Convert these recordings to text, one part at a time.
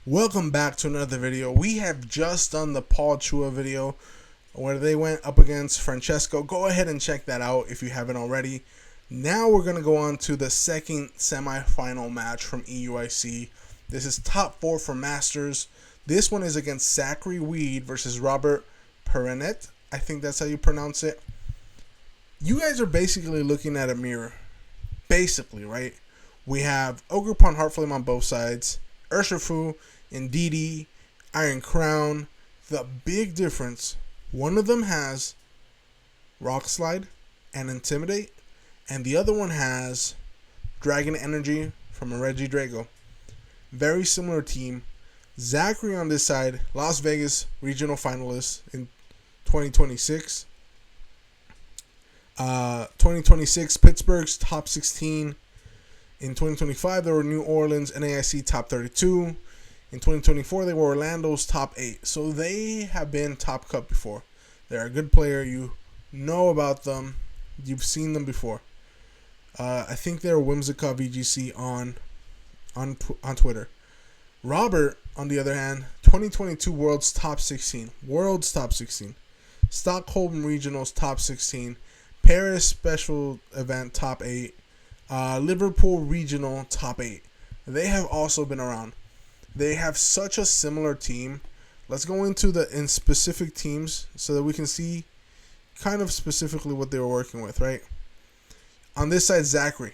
Welcome back to another video. We have just done the Paul Chua video where they went up against Francesco. Go ahead and check that out if you haven't already. Now we're going to go on to the second semifinal match from EUIC. This is top 4 for Masters. This one is against Zachary versus Roberto Parente. I think that's how you pronounce it. You guys are basically looking at a mirror. Basically, right? We have Ogre Pawn Heartflame on both sides. Urshifu, Ndidi, Iron Crown. The big difference, one of them has Rock Slide and Intimidate, and the other one has Dragon Energy from a Reggie Drago. Very similar team. Zachary on this side, Las Vegas regional finalist in 2026. 2026, Pittsburgh's top 16. In 2025, they were New Orleans NAIC top 32. In 2024, they were Orlando's top 8. So they have been top cut before. They're a good player. You know about them. You've seen them before. I think they're Whimsica VGC on Twitter. Robert, on the other hand, 2022 World's top 16. World's top 16. Stockholm Regionals top 16. Paris Special Event top 8. Liverpool Regional top 8. They have also been around. They have such a similar team. Let's go into in specific teams so that we can see kind of specifically what they were working with, right? On this side, Zachary.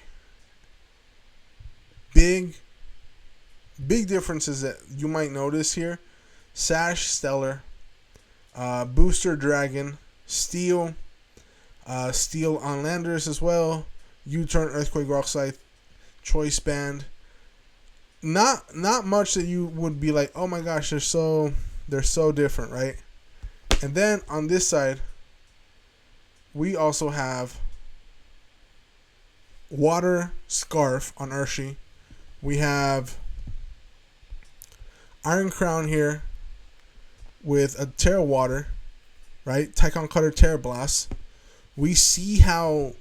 Big differences that you might notice here. Sash Stellar, Booster Dragon, Steel on Landers as well. U-Turn, Earthquake, Rockslide, Choice Band. Not much that you would be like, oh my gosh, they're so different, right? And then on this side, we also have Water Scarf on Urshi. We have Iron Crown here with a Terra Water, right? Tycon Cutter, Terra Blast. We see how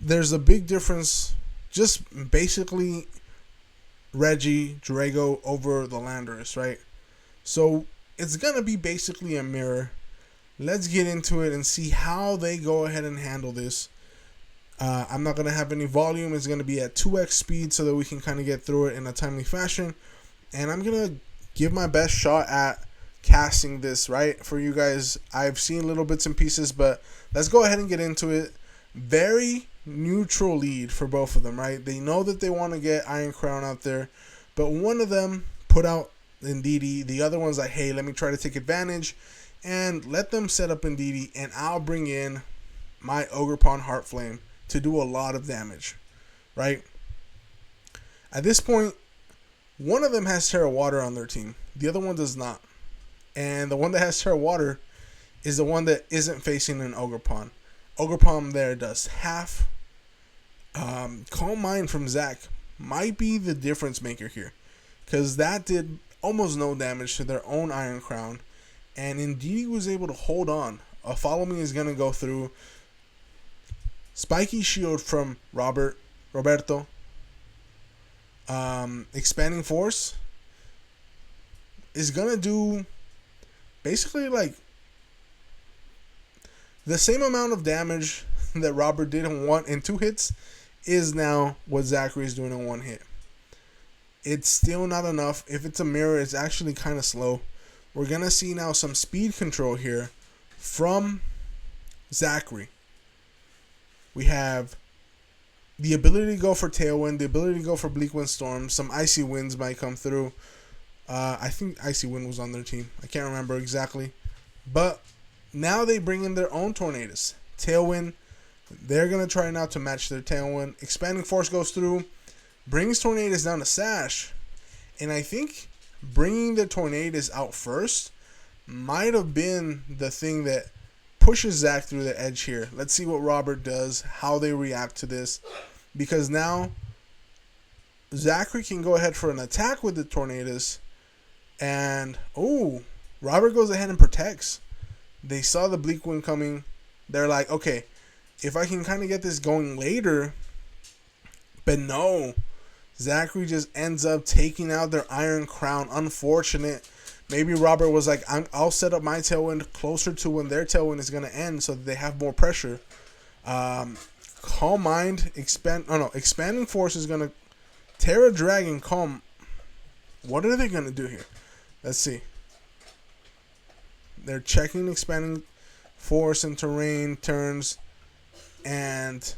there's a big difference, just basically Reggie Drago over the Landers, right? So it's going to be basically a mirror. Let's get into it and see how they go ahead and handle this. I'm not going to have any volume. It's going to be at 2x speed so that we can kind of get through it in a timely fashion. And I'm going to give my best shot at casting this, right, for you guys. I've seen little bits and pieces, but let's go ahead and get into it. Very neutral lead for both of them, right? They know that they want to get Iron Crown out there, but one of them put out Ndidi. The other one's like, hey, let me try to take advantage and let them set up Ndidi, and I'll bring in my Ogre Pawn Heartflame to do a lot of damage, right? At this point, one of them has Terra Water on their team. The other one does not. And the one that has Terra Water is the one that isn't facing an Ogre Pawn. Ogre Pawn there does half. Calm Mind from Zach might be the difference maker here, because that did almost no damage to their own Iron Crown, and Indeed was able to hold on. A Follow Me is going to go through. Spiky Shield from Roberto. Expanding Force is going to do basically like the same amount of damage that Robert did in 2 hits is now what Zachary is doing in 1 hit. It's still not enough. If it's a mirror, it's actually kind of slow. We're going to see now some speed control here from Zachary. We have the ability to go for Tailwind, the ability to go for Bleak Windstorm. Some Icy Winds might come through. I think Icy Wind was on their team. I can't remember exactly. But now they bring in their own Tornadoes. Tailwind, they're going to try now to match their Tailwind. Expanding Force goes through, brings Tornadoes down to Sash. And I think bringing the Tornadoes out first might have been the thing that pushes Zach through the edge here. Let's see what Robert does, how they react to this. Because now Zachary can go ahead for an attack with the Tornadoes. And, Robert goes ahead and protects. They saw the Bleak Wind coming. They're like, okay, if I can kind of get this going later. But no, Zachary just ends up taking out their Iron Crown. Unfortunate. Maybe Robert was like, I'll set up my Tailwind closer to when their Tailwind is going to end so that they have more pressure. Calm Mind, Expanding Force is going to Terra Dragon, Calm. What are they going to do here? Let's see. They're checking Expanding Force and Terrain turns, and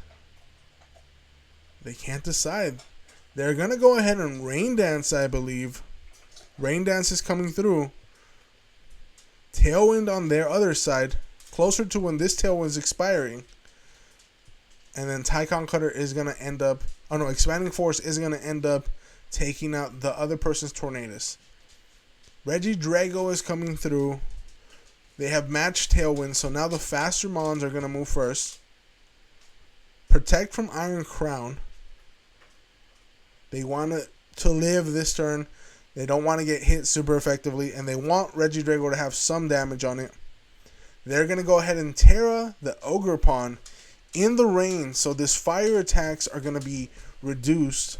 they can't decide. They're going to go ahead and Rain Dance, I believe. Rain Dance is coming through. Tailwind on their other side, closer to when this Tailwind is expiring. And then Tycon Cutter is going to end up... Expanding Force is going to end up taking out the other person's Tornadus. Regidrago is coming through. They have matched Tailwind, so now the faster Mons are going to move first. Protect from Iron Crown. They want to live this turn. They don't want to get hit super effectively, and they want Regidrago to have some damage on it. They're going to go ahead and Terra the Ogre Pawn in the rain, so this fire attacks are going to be reduced.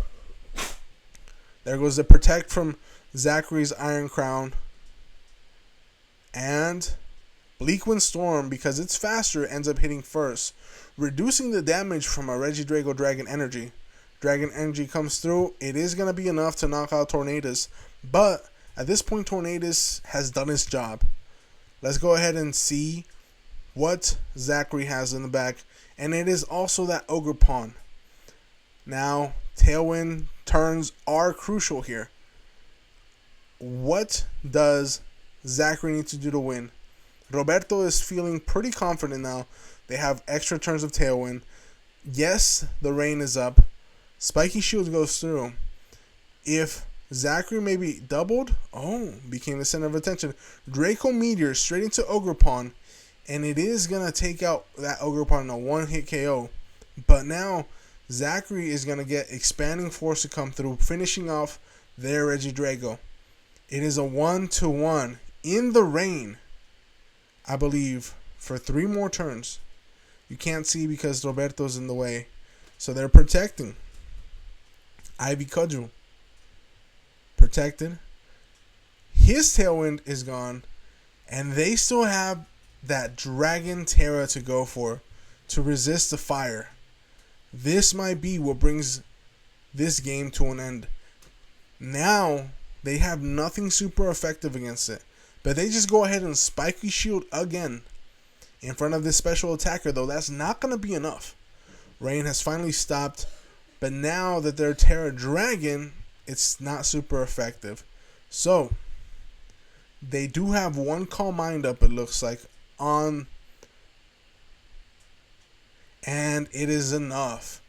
There goes the Protect from Zachary's Iron Crown. And Bleakwind Storm, because it's faster, ends up hitting first, reducing the damage from a Regidrago Dragon Energy. Dragon Energy comes through. It is going to be enough to knock out Tornadus, but at this point, Tornadus has done its job. Let's go ahead and see what Zachary has in the back, and it is also that Ogre Pawn. Now, Tailwind turns are crucial here. What does Zachary need to do to win? Roberto is feeling pretty confident now. They have extra turns of Tailwind. Yes, the rain is up. Spiky Shield goes through. If Zachary maybe doubled, became the center of attention. Draco Meteor straight into Ogre Pawn, and it is going to take out that Ogre Pawn in a one-hit KO. But now, Zachary is going to get Expanding Force to come through, finishing off their Regidrago. It is a 1-1 in the rain, I believe, for 3 more turns. You can't see because Roberto's in the way. So they're protecting. Ivy Cudgel. Protected. His Tailwind is gone. And they still have that Dragon Terra to go for to resist the fire. This might be what brings this game to an end. Now, they have nothing super effective against it. But they just go ahead and Spiky Shield again. In front of this special attacker, though, that's not going to be enough. Rain has finally stopped. But now that they're Terra Dragon, it's not super effective. So, they do have one Calm Mind up, it looks like, on. And it is enough.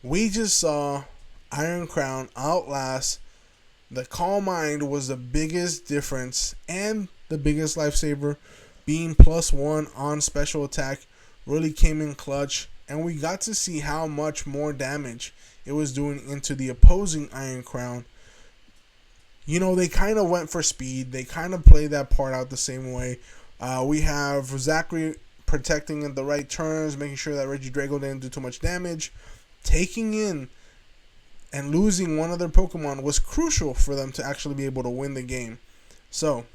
We just saw Iron Crown outlast. The Calm Mind was the biggest difference and the biggest lifesaver. Being +1 on special attack really came in clutch. And we got to see how much more damage it was doing into the opposing Iron Crown. You know, they kind of went for speed. They kind of played that part out the same way. We have Zachary protecting at the right turns, making sure that Regidrago didn't do too much damage. Taking in and losing one of their Pokemon was crucial for them to actually be able to win the game. So,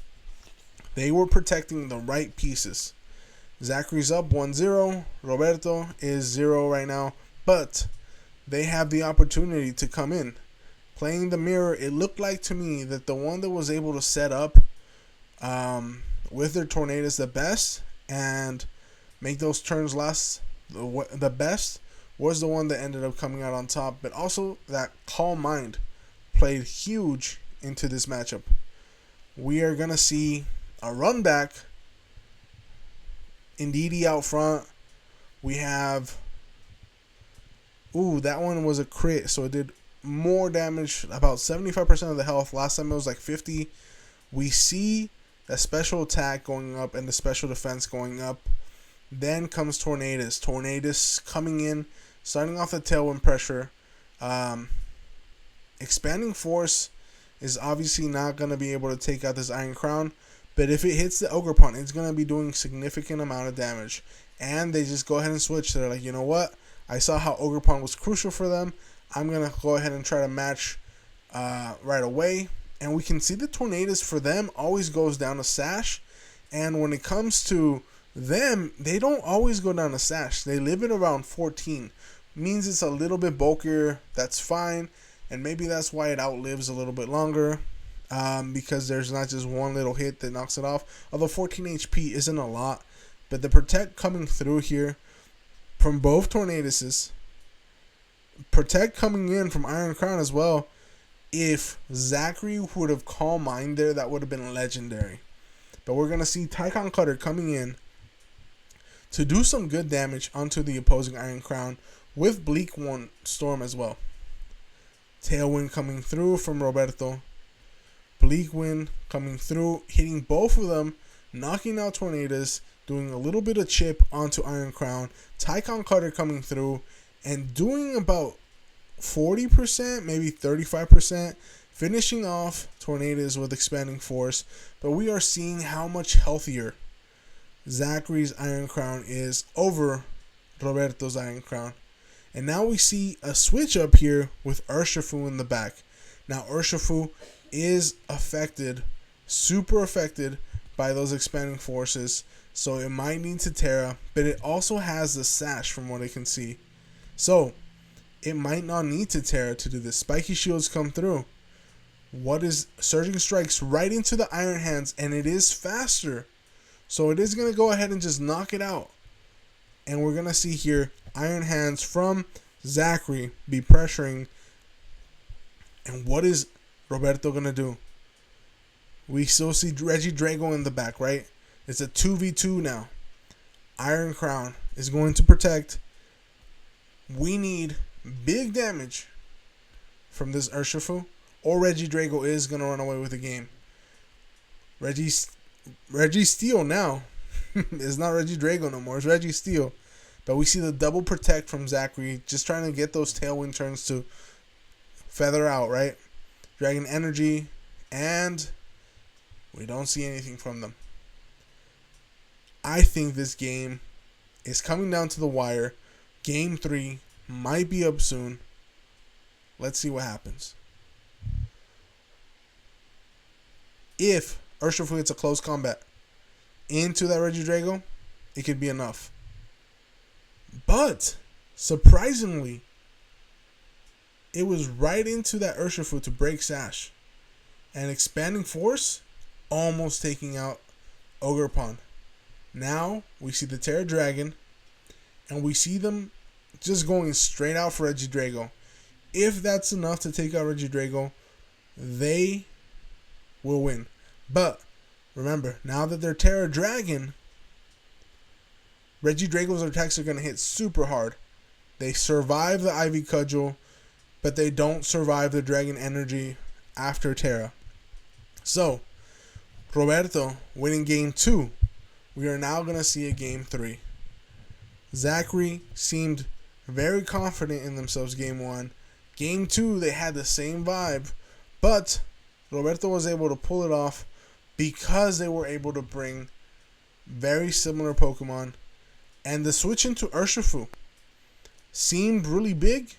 they were protecting the right pieces. Zachary's up 1-0. Roberto is 0 right now. But they have the opportunity to come in. Playing the mirror, it looked like to me that the one that was able to set up with their Tornadus the best and make those turns last the best was the one that ended up coming out on top. But also that Calm Mind played huge into this matchup. We are going to see a runback. Indeedee out front. We have... that one was a crit, so it did more damage, about 75% of the health. Last time it was like 50. We see the special attack going up and the special defense going up. Then comes Tornadus. Tornadus coming in, starting off the Tailwind pressure. Expanding Force is obviously not going to be able to take out this Iron Crown. But if it hits the Ogre Pawn, it's going to be doing significant amount of damage. And they just go ahead and switch. They're like, you know what? I saw how Ogre Pawn was crucial for them. I'm going to go ahead and try to match right away. And we can see the Tornadoes for them always goes down a sash. And when it comes to them, they don't always go down a sash. They live at around 14. Means it's a little bit bulkier. That's fine. And maybe that's why it outlives a little bit longer. Because there's not just one little hit that knocks it off. Although 14 HP isn't a lot. But the Protect coming through here from both Tornadoes. Protect coming in from Iron Crown as well. If Zachary would have Calm Mind there, that would have been legendary. But we're going to see Tycon Cutter coming in to do some good damage onto the opposing Iron Crown with Bleak One Storm as well. Tailwind coming through from Roberto. Bleak Wind coming through, hitting both of them, knocking out Tornadoes, doing a little bit of chip onto Iron Crown. Tycon Cutter coming through and doing about 40%, maybe 35%, finishing off Tornadoes with Expanding Force. But we are seeing how much healthier Zachary's Iron Crown is over Roberto's Iron Crown. And now we see a switch up here with Urshifu in the back. Now Urshifu is affected, super affected by those Expanding Forces. So it might need to Terra, but it also has the sash from what I can see. So it might not need to Terra to do this. Spiky Shields come through. What is Surging Strikes right into the Iron Hands, and it is faster. So it is going to go ahead and just knock it out. And we're going to see here Iron Hands from Zachary be pressuring. And what is Roberto going to do? We still see Reggie Drago in the back, right? It's a 2v2 now. Iron Crown is going to protect. We need big damage from this Urshifu, or Reggie Drago is going to run away with the game. Reggie Steel now. It's not Reggie Drago no more. It's Reggie Steel. But we see the double protect from Zachary, just trying to get those tailwind turns to feather out, right? Dragon Energy, and we don't see anything from them. I think this game is coming down to the wire. Game 3 might be up soon. Let's see what happens. If Urshifu hits a close combat into that Reggie Drago, it could be enough. But, surprisingly, it was right into that Urshifu to break Sash. And Expanding Force almost taking out Ogerpon. Now, we see the Terra Dragon, and we see them just going straight out for Reggie Drago. If that's enough to take out Reggie Drago, they will win. But remember, now that they're Terra Dragon, Reggie Drago's attacks are going to hit super hard. They survive the Ivy Cudgel, but they don't survive the Dragon Energy after Terra. So, Roberto winning game 2. We are now going to see a game 3. Zachary seemed very confident in themselves game 1. Game 2, they had the same vibe, but Roberto was able to pull it off because they were able to bring very similar Pokemon. And the switch into Urshifu seemed really big,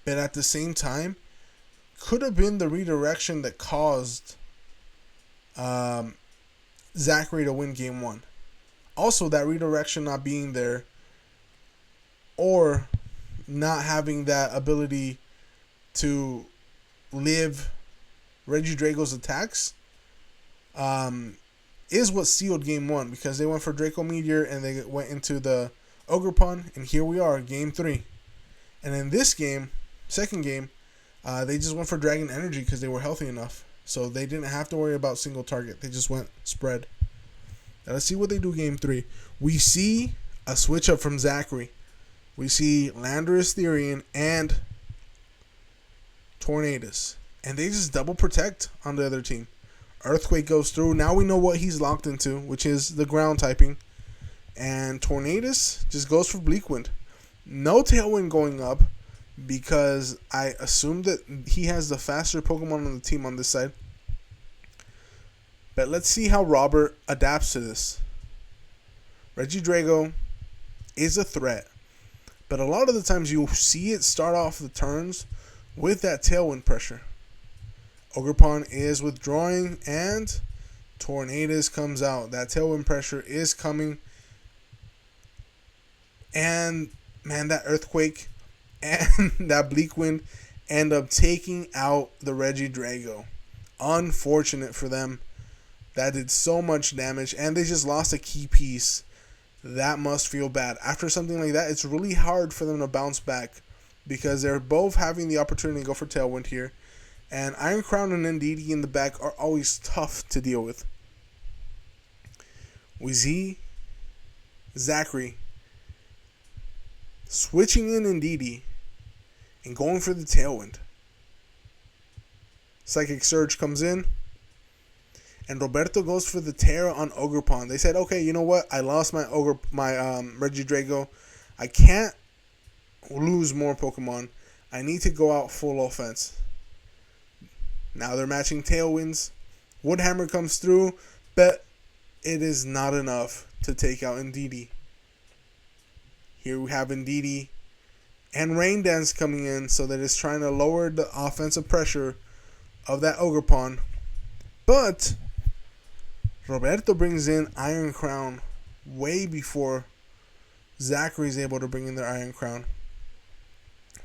but at the same time, could have been the redirection that caused Zachary to win game 1. Also, that redirection not being there, or not having that ability to live Reggie Drago's attacks, is what sealed game 1, because they went for Draco Meteor and they went into the Ogerpon, and here we are, game 3. And in this game, second game, they just went for Dragon Energy because they were healthy enough. So they didn't have to worry about single target. They just went spread. Now let's see what they do game 3. We see a switch up from Zachary. We see Landorus Therian and Tornadoes. And they just double protect on the other team. Earthquake goes through. Now we know what he's locked into, which is the ground typing. And Tornadoes just goes for Bleak Wind. No Tailwind going up, because I assume that he has the faster Pokemon on the team on this side. But let's see how Robert adapts to this. Reggie Drago is a threat, But a lot of the times you see it start off the turns with that tailwind pressure. Ogerpon is withdrawing and Tornadoes comes out. That tailwind pressure is coming. And man, that earthquake and that bleak wind end up taking out the Regidrago. Unfortunate for them. That did so much damage, and they just lost a key piece. That must feel bad. After something like that, it's really hard for them to bounce back because they're both having the opportunity to go for tailwind here. And Iron Crown and Ndidi in the back are always tough to deal with. We see Zachary switching in Ndidi and going for the tailwind. Psychic Surge comes in, and Roberto goes for the Terra on Ogerpon. They said, okay, you know what? I lost my Regidrago. I can't lose more Pokemon. I need to go out full offense. Now they're matching tailwinds. Woodhammer comes through, but it is not enough to take out Ndidi. Here we have Ndidi and Rain Dance coming in, so that it's trying to lower the offensive pressure of that Ogerpon. But Roberto brings in Iron Crown way before Zachary's able to bring in their Iron Crown.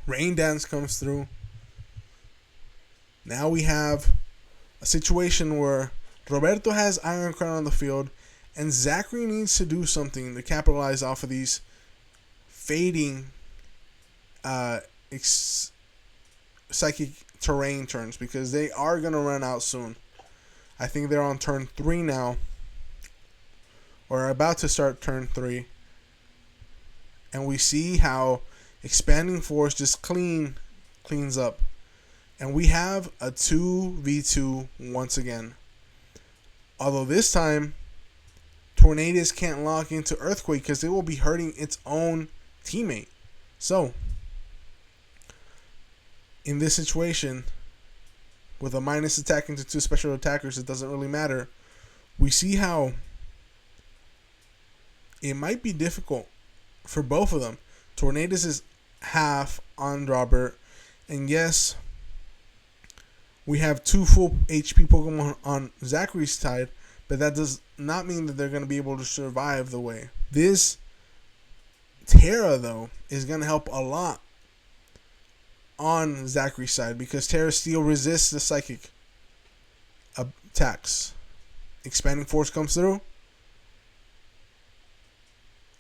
Rain Dance comes through. Now we have a situation where Roberto has Iron Crown on the field, and Zachary needs to do something to capitalize off of these fading psychic terrain turns, because they are going to run out soon. I think they're on turn 3 now, or are about to start turn 3. And we see how Expanding Force just cleans up. And we have a 2v2 once again. Although this time, Tornadoes can't lock into Earthquake because it will be hurting its own teammate. So, in this situation, with a minus attack into 2 special attackers, it doesn't really matter. We see how it might be difficult for both of them. Tornadoes is half on Robert, and yes, we have 2 full HP Pokemon on Zachary's side, but that does not mean that they're going to be able to survive the way. This Terra, though, is going to help a lot on Zachary's side, because Terra Steel resists the psychic attacks. Expanding Force comes through,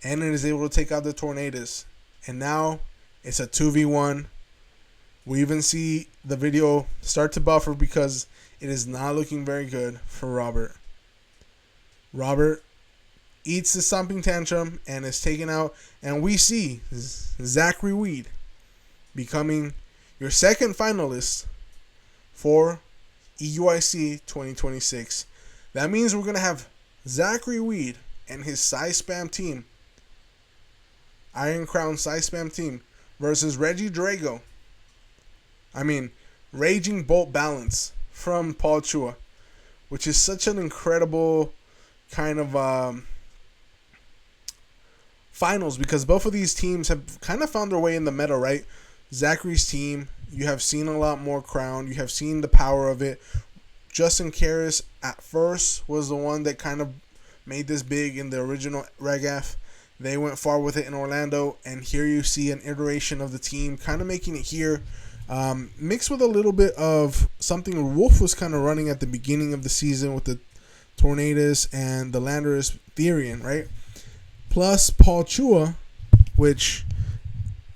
and it is able to take out the Tornadoes. And now it's a 2v1. We even see the video start to buffer because it is not looking very good for Robert. Robert eats the Stomping Tantrum and is taken out. And we see Zachary Weed becoming your second finalist for EUIC 2026. That means we're going to have Zachary Weed and his Size Spam team, Iron Crown Size Spam team, versus Regidrago. Raging Bolt Balance from Paul Chua, which is such an incredible kind of finals, because both of these teams have kind of found their way in the meta, right? Zachary's team, you have seen a lot more Crown. You have seen the power of it. Justin Karras at first was the one that kind of made this big in the original RegF. They went far with it in Orlando, and here you see an iteration of the team kind of making it here, mixed with a little bit of something Wolf was kind of running at the beginning of the season with the Tornadoes and the Landorus Therian, right? Plus Paul Chua, which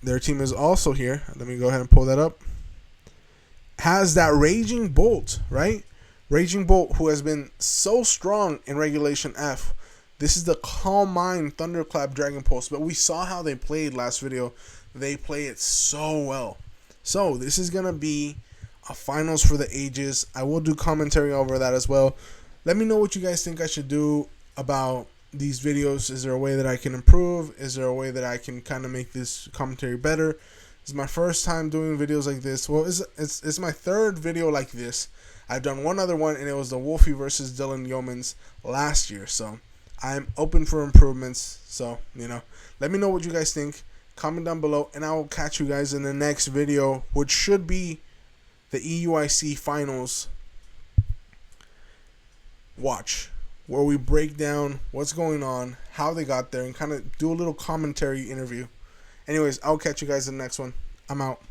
their team is also here. Let me go ahead and pull that up. Has that Raging Bolt, right? Raging Bolt, who has been so strong in Regulation F. This is the Calm Mind Thunderclap Dragon Pulse, but we saw how they played last video. They play it so well. So this is going to be a finals for the ages. I will do commentary over that as well. Let me know what you guys think I should do about these videos. Is there a way that I can improve? Is there a way that I can kind of make this commentary better? It's my first time doing videos like this. Well, it's my third video like this. I've done one other one, and it was the Wolfie versus Dylan Yeomans last year. So I'm open for improvements. So, let me know what you guys think. Comment down below, and I will catch you guys in the next video, which should be the EUIC Finals watch, where we break down what's going on, how they got there, and kind of do a little commentary interview. Anyways, I'll catch you guys in the next one. I'm out.